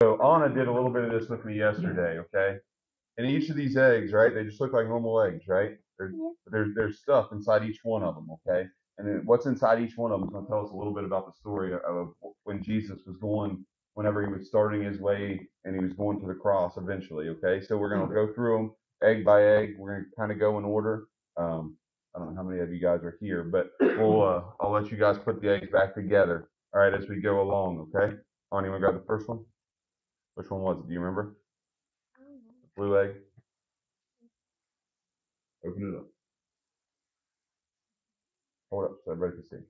So Anna did a little bit of this with me yesterday, okay? And each of these eggs, right? They just look like normal eggs, right? There's stuff inside each one of them, okay? And then what's inside each one of them is going to tell us a little bit about the story of when Jesus was going, whenever he was starting his way and he was going to the cross eventually, okay? So we're going to go through them egg by egg. We're going to kind of go in order. I don't know how many of you guys are here, but I'll let you guys put the eggs back together, all right, as we go along, okay? Oh, anyone grab the first one? Which one was it? Do you remember? Blue egg. Open it up. Hold up so everybody can see.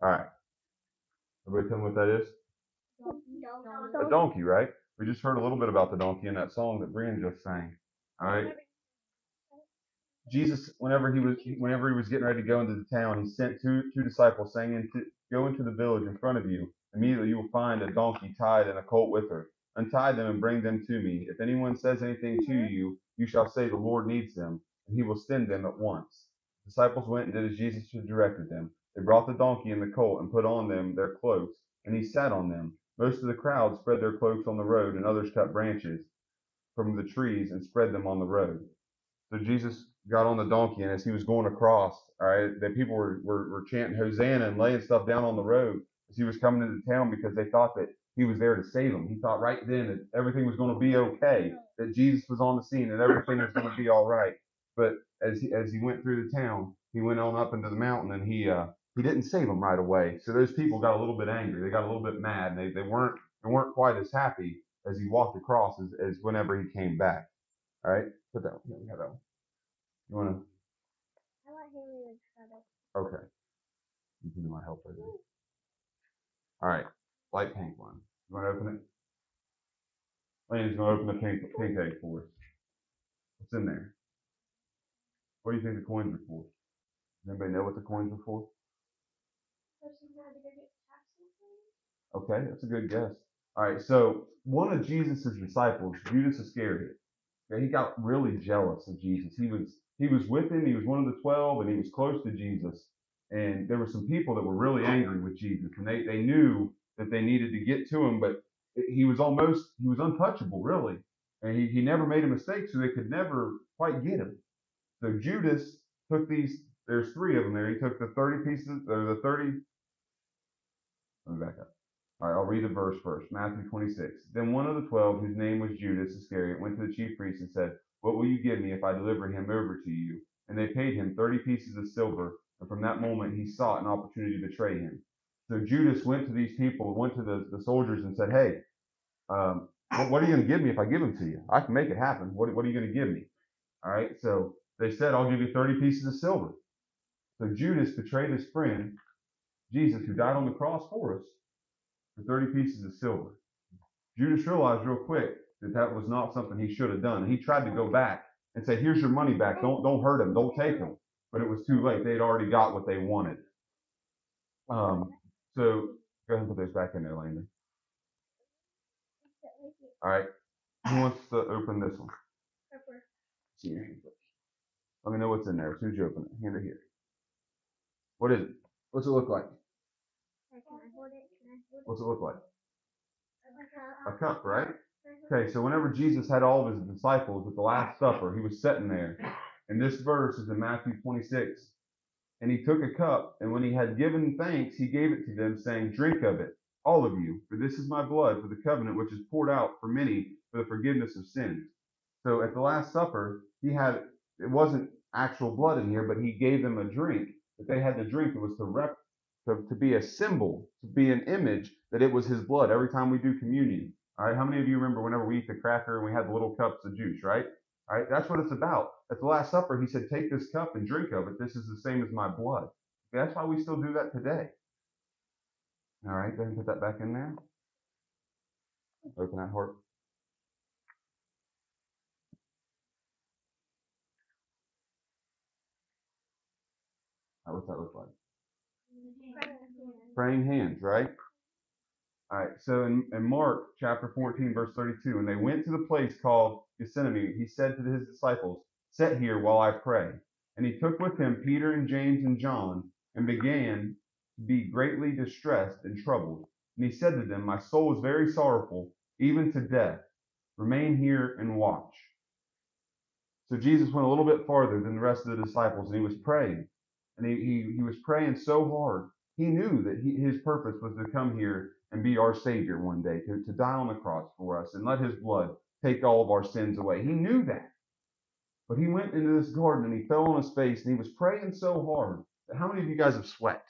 All right. Everybody tell me what that is? A donkey, right? We just heard a little bit about the donkey in that song that Brian just sang. All right. Jesus, whenever he was getting ready to go into the town, he sent two disciples saying, "Go into the village in front of you. Immediately you will find a donkey tied and a colt with her. Untie them and bring them to me. If anyone says anything to you, you shall say the Lord needs them, and he will send them at once." The disciples went and did as Jesus had directed them. They brought the donkey and the colt and put on them their cloaks, and he sat on them. Most of the crowd spread their cloaks on the road, and others cut branches from the trees and spread them on the road. So Jesus got on the donkey, and as he was going across, all right, the people were chanting Hosanna and laying stuff down on the road as he was coming into town because they thought that he was there to save them. He thought right then that everything was going to be okay, that Jesus was on the scene, and everything was going to be all right. But as he went through the town, he went on up into the mountain, and he didn't save them right away. So those people got a little bit angry. They got a little bit mad. And they weren't quite as happy as he walked across as whenever he came back. All right, put that one. Yeah, that one. You want to? Okay. You can be my helper then. All right. Light pink one. You want to open it? Lane's going to open the pink egg for us. What's in there? What do you think the coins are for? Does anybody know what the coins are for? Okay, that's a good guess. All right, so one of Jesus's disciples, Judas Iscariot, okay, he got really jealous of Jesus. He was with him. He was one of the 12, and he was close to Jesus. And there were some people that were really angry with Jesus, and they knew that they needed to get to him, but he was untouchable, really. And he never made a mistake, so they could never quite get him. So Judas took these, there's three of them there. He took the 30 pieces, or the 30, let me back up. All right, I'll read the verse first. Matthew 26. Then one of the 12, whose name was Judas Iscariot, went to the chief priests and said, "What will you give me if I deliver him over to you?" And they paid him 30 pieces of silver. And from that moment, he sought an opportunity to betray him. So Judas went to these people, went to the soldiers and said, "Hey, what are you going to give me if I give him to you? I can make it happen. What are you going to give me?" All right, so they said, "I'll give you 30 pieces of silver." So Judas betrayed his friend, Jesus, who died on the cross for us, for 30 pieces of silver. Judas realized real quick that that was not something he should have done. He tried to go back and say, "Here's your money back. Don't hurt him. Don't take him." But it was too late. They had already got what they wanted. So go ahead and put those back in there, Landon. All right. Who wants to open this one? See your hand. Let me know what's in there as soon as you open it. Hand it here. What is it? What's it look like? What's it look like? A cup, right? Okay, so whenever Jesus had all of his disciples at the Last Supper, he was sitting there. And this verse is in Matthew 26. And he took a cup, and when he had given thanks, he gave it to them, saying, "Drink of it, all of you, for this is my blood for the covenant, which is poured out for many for the forgiveness of sins." So at the Last Supper, it wasn't actual blood in here, but he gave them a drink that they had to drink. It was to be a symbol, to be an image that it was his blood every time we do communion. All right, how many of you remember whenever we eat the cracker and we had the little cups of juice, right? All right, that's what it's about. At the Last Supper, he said, "Take this cup and drink of it. This is the same as my blood." That's why we still do that today. All right, go ahead and put that back in there. Open that heart. What's that look like? Praying hands, right? All right, so in Mark chapter 14, verse 32, and they went to the place called Gethsemane, he said to his disciples, "Sit here while I pray." And he took with him Peter and James and John and began to be greatly distressed and troubled. And he said to them, "My soul is very sorrowful, even to death. Remain here and watch. So Jesus went a little bit farther than the rest of the disciples, and he was praying. And he was praying so hard. He knew that his purpose was to come here and be our Savior one day, to die on the cross for us and let his blood take all of our sins away. He knew that. But he went into this garden and he fell on his face and he was praying so hard that how many of you guys have sweat?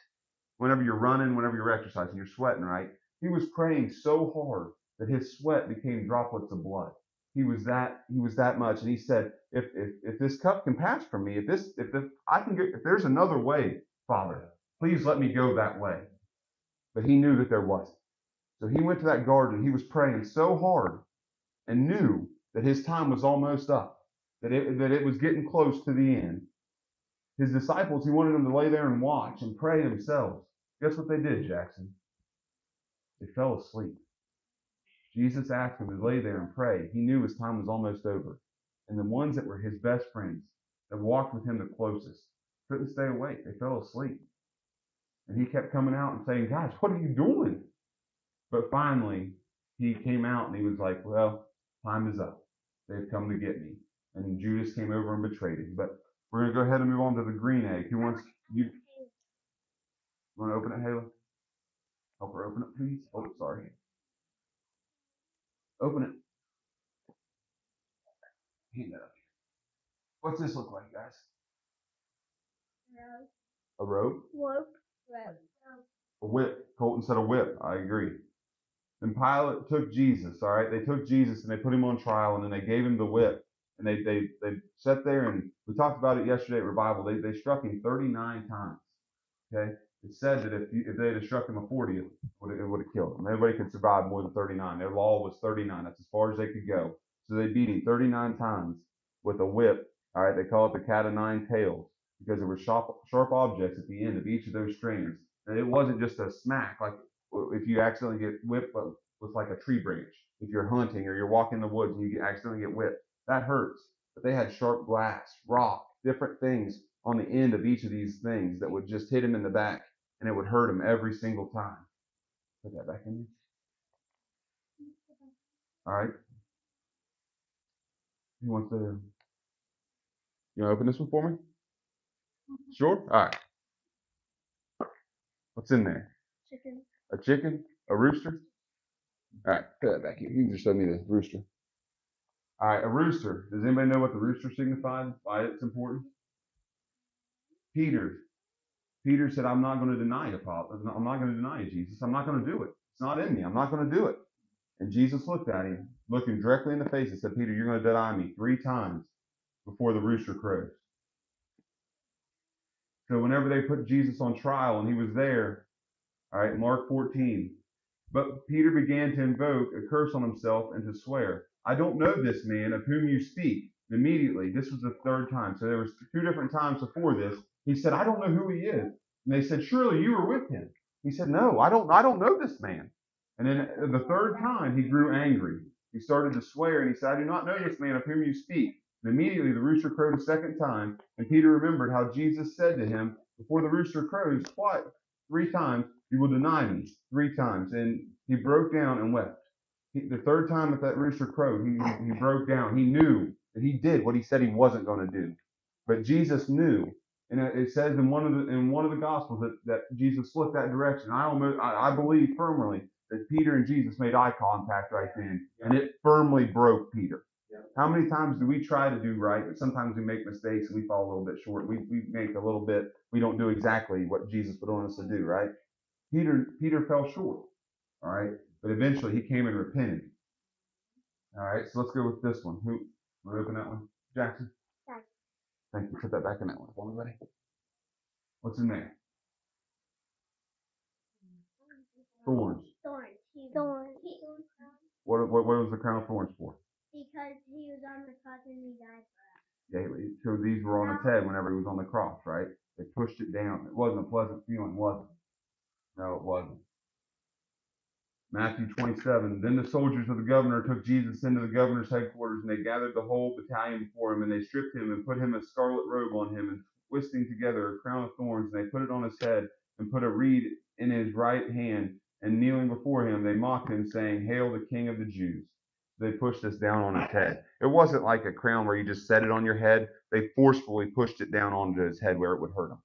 Whenever you're running, whenever you're exercising, you're sweating, right? He was praying so hard that his sweat became droplets of blood. He was that much. And he said, if this cup can pass from me, if there's another way, Father, please let me go that way. But he knew that there wasn't. So he went to that garden. He was praying so hard and knew that his time was almost up, that it was getting close to the end. His disciples, he wanted them to lay there and watch and pray themselves. Guess what they did, Jackson? They fell asleep. Jesus asked them to lay there and pray. He knew his time was almost over. And the ones that were his best friends, that walked with him the closest, couldn't stay awake. They fell asleep. And he kept coming out and saying, guys, what are you doing? But finally, he came out and he was like, well, time is up. They've come to get me. And Judas came over and betrayed him. But we're going to go ahead and move on to the green egg. Who wants you want to open it, Hayla? Help her open it, please. Oh, sorry. Open it. Hand it up. What's this look like, guys? A rope? Rope. A whip. Colton said a whip. I agree. Then Pilate took Jesus, all right? They took Jesus and they put him on trial and then they gave him the whip. And they sat there and we talked about it yesterday at Revival. They struck him 39 times. Okay? It said that if they had struck him a 40th, it would have killed him. Everybody could survive more than 39. Their law was 39. That's as far as they could go. So they beat him 39 times with a whip. All right? They call it the cat of nine tails because there were sharp objects at the end of each of those strands. And it wasn't just a smack like if you accidentally get whipped with like a tree branch. If you're hunting or you're walking in the woods and you accidentally get whipped, that hurts. But they had sharp glass, rock, different things on the end of each of these things that would just hit him in the back and it would hurt him every single time. Put that back in there. All right. Who wants to? You want to open this one for me? Sure. All right. What's in there? Chicken. A chicken? A rooster? All right. Put that back here. You can just show me the rooster. All right. A rooster. Does anybody know what the rooster signifies? Why it's important? Peter said, I'm not going to deny you, Father. I'm not going to deny you, Jesus. I'm not going to do it. It's not in me. I'm not going to do it. And Jesus looked at him, looking directly in the face and said, Peter, you're going to deny me 3 times before the rooster crows. So whenever they put Jesus on trial and he was there, all right, Mark 14, but Peter began to invoke a curse on himself and to swear, I don't know this man of whom you speak. And immediately, this was the 3rd time. So there was 2 different times before this. He said, I don't know who he is. And they said, surely you were with him. He said, no, I don't know this man. And then the 3rd time, he grew angry. He started to swear, and he said, I do not know this man of whom you speak. And immediately the rooster crowed a 2nd time, and Peter remembered how Jesus said to him, before the rooster crows, what? 3 times, you will deny me 3 times. And he broke down and wept. The 3rd time that rooster crowed, he broke down. He knew that he did what he said he wasn't going to do. But Jesus knew. And it says in one of the Gospels that Jesus looked that direction. I believe firmly that Peter and Jesus made eye contact right then, and it firmly broke Peter. Yeah. How many times do we try to do right, but sometimes we make mistakes and we fall a little bit short. We make a little bit. We don't do exactly what Jesus would want us to do, right? Peter fell short, all right, but eventually he came and repented. All right, so let's go with this one. Who want to open that one? Jackson. Thank you. Put that back in that one for me, buddy. What's in there? Thorns. What was the crown of thorns for? Because he was on the cross and he died for us. Yeah, so these were on his head whenever he was on the cross, right? They pushed it down. It wasn't a pleasant feeling, was it? No, it wasn't. Matthew 27. Then the soldiers of the governor took Jesus into the governor's headquarters, and they gathered the whole battalion before him, and they stripped him and put him a scarlet robe on him, and twisting together a crown of thorns, and they put it on his head and put a reed in his right hand and kneeling before him, they mocked him, saying, "Hail the King of the Jews." They pushed this down on his head. It wasn't like a crown where you just set it on your head. They forcefully pushed it down onto his head where it would hurt him.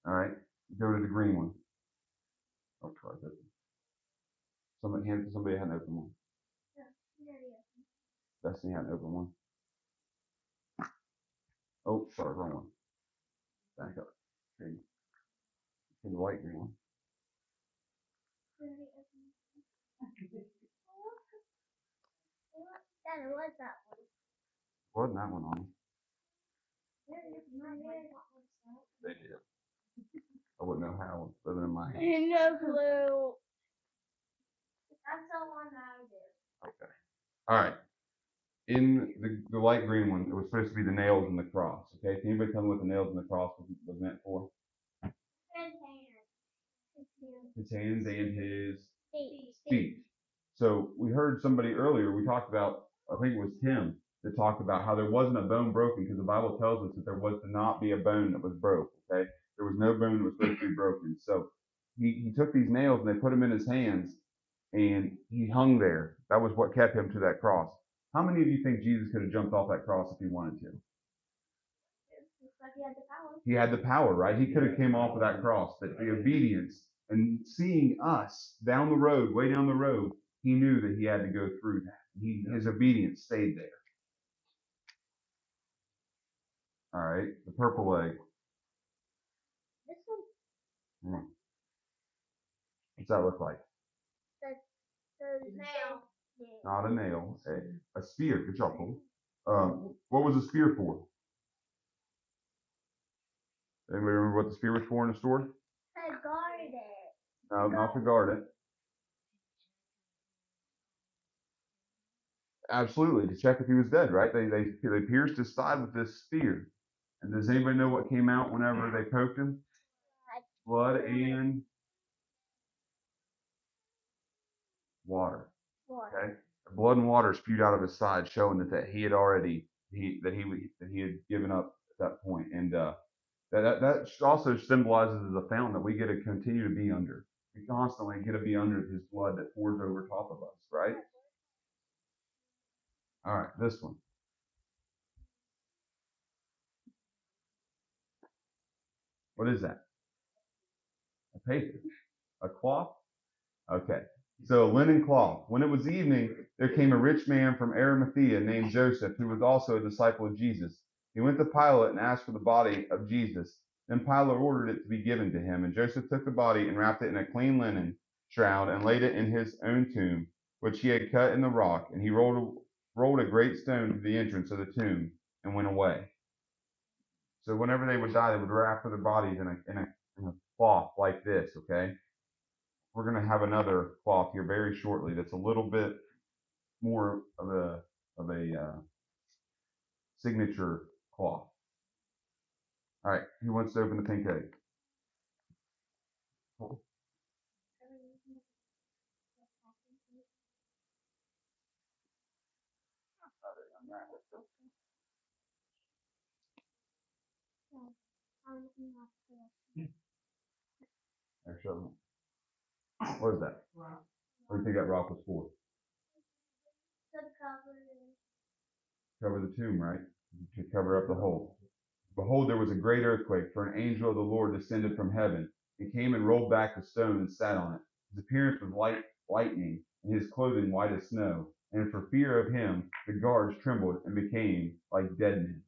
All right, go to the green one. Oh, try this. Somebody had an open one. Destiny had an open one. Oh, sorry, wrong one. Back up. Okay. The light green one. Dad, it was that one. Wasn't that one on? They did. I wouldn't know how living in my house. No clue. That's the one I did. Okay. All right. In the light green one, it was supposed to be the nails and the cross. Okay. Can anybody tell me what the nails and the cross was meant for? His hands and his feet. So we heard somebody earlier, we talked about, I think it was Tim, that talked about how there wasn't a bone broken because the Bible tells us that there was to not be a bone that was broke. Okay. There was no bone that was supposed to be broken. So he took these nails and they put them in his hands and he hung there. That was what kept him to that cross. How many of you think Jesus could have jumped off that cross if he wanted to? He had the power, right? He could have came off of that cross. That the obedience and seeing us down the road, way down the road, he knew that he had to go through that. His obedience stayed there. All right, the purple egg. This one. What's that look like? The nail. Not a nail, a spear. Good job, Cole. What was the spear for? Anybody remember what the spear was for in the story? To guard it. No, not to guard it. Absolutely, to check if he was dead, right? They pierced his side with this spear. And does anybody know what came out whenever they poked him? Blood and water. Okay, blood and water spewed out of his side, showing that he had already he had given up at that point, and that also symbolizes the fountain that we get to continue to be under. We constantly get to be under his blood that pours over top of us, right? All right, this one. What is that? A paper, a cloth. Okay. So linen cloth. When it was evening, there came a rich man from Arimathea named Joseph, who was also a disciple of Jesus. He went to Pilate and asked for the body of Jesus. Then Pilate ordered it to be given to him, and Joseph took the body and wrapped it in a clean linen shroud and laid it in his own tomb, which he had cut in the rock. And he rolled a great stone to the entrance of the tomb and went away. So whenever they would die, they would wrap their bodies in a cloth like this, okay? We're going to have another cloth here very shortly that's a little bit more of a signature cloth. All right, who wants to open the pink egg? Actually, what is that? What do you think that rock was for? Cover the tomb, right? To cover up the hole. Behold, there was a great earthquake, for an angel of the Lord descended from heaven and came and rolled back the stone and sat on it. His appearance was like lightning, and his clothing white as snow. And for fear of him, the guards trembled and became like dead men.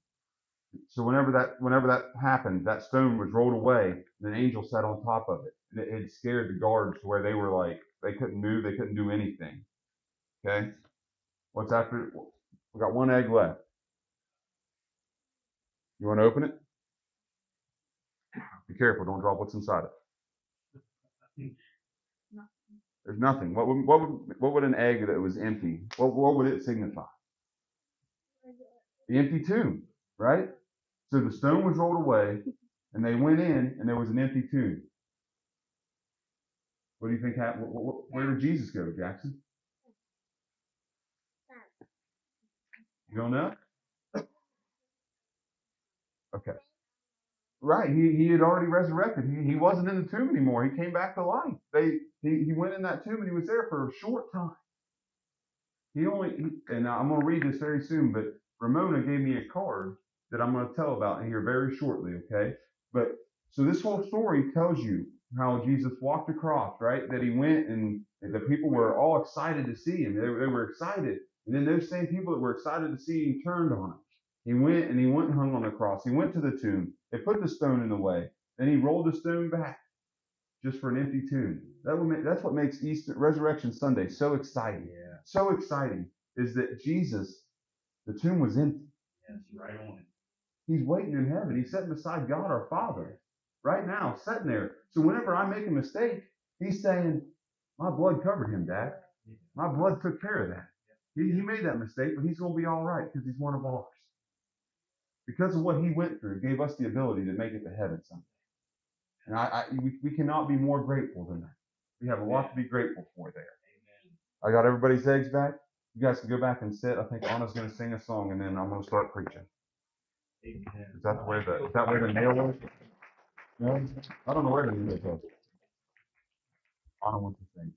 So whenever that happened, that stone was rolled away, and an angel sat on top of it. And it had scared the guards to where they were like, they couldn't move, they couldn't do anything. Okay? What's after? We got one egg left. You want to open it? Be careful, don't drop what's inside it. There's nothing. What would an egg that was empty? What would it signify? The empty tomb, right? So the stone was rolled away, and they went in, and there was an empty tomb. What do you think happened? Where did Jesus go, Jackson? You don't know? Okay. Right. He had already resurrected. He wasn't in the tomb anymore. He came back to life. He went in that tomb and he was there for a short time. And I'm going to read this very soon, but Ramona gave me a card that I'm going to tell about here very shortly, okay? But so this whole story tells you how Jesus walked across, right? That he went and the people were all excited to see him. They were excited. And then those same people that were excited to see him turned on him. He went and hung on the cross. He went to the tomb. They put the stone in the way. Then he rolled the stone back just for an empty tomb. That's what makes Easter Resurrection Sunday so exciting. Yeah. So exciting is that Jesus, the tomb was empty. Yes, right on it. He's waiting in heaven. He's sitting beside God our Father right now, sitting there. So whenever I make a mistake, he's saying, my blood covered him, Dad. My blood took care of that. He made that mistake, but he's going to be all right because he's one of ours. Because of what he went through, gave us the ability to make it to heaven someday. And we cannot be more grateful than that. We have a lot to be grateful for there. I got everybody's eggs back. You guys can go back and sit. I think Anna's going to sing a song, and then I'm going to start preaching. Is that where the nail was? No, I don't know where the nail was. Anna wants to sing.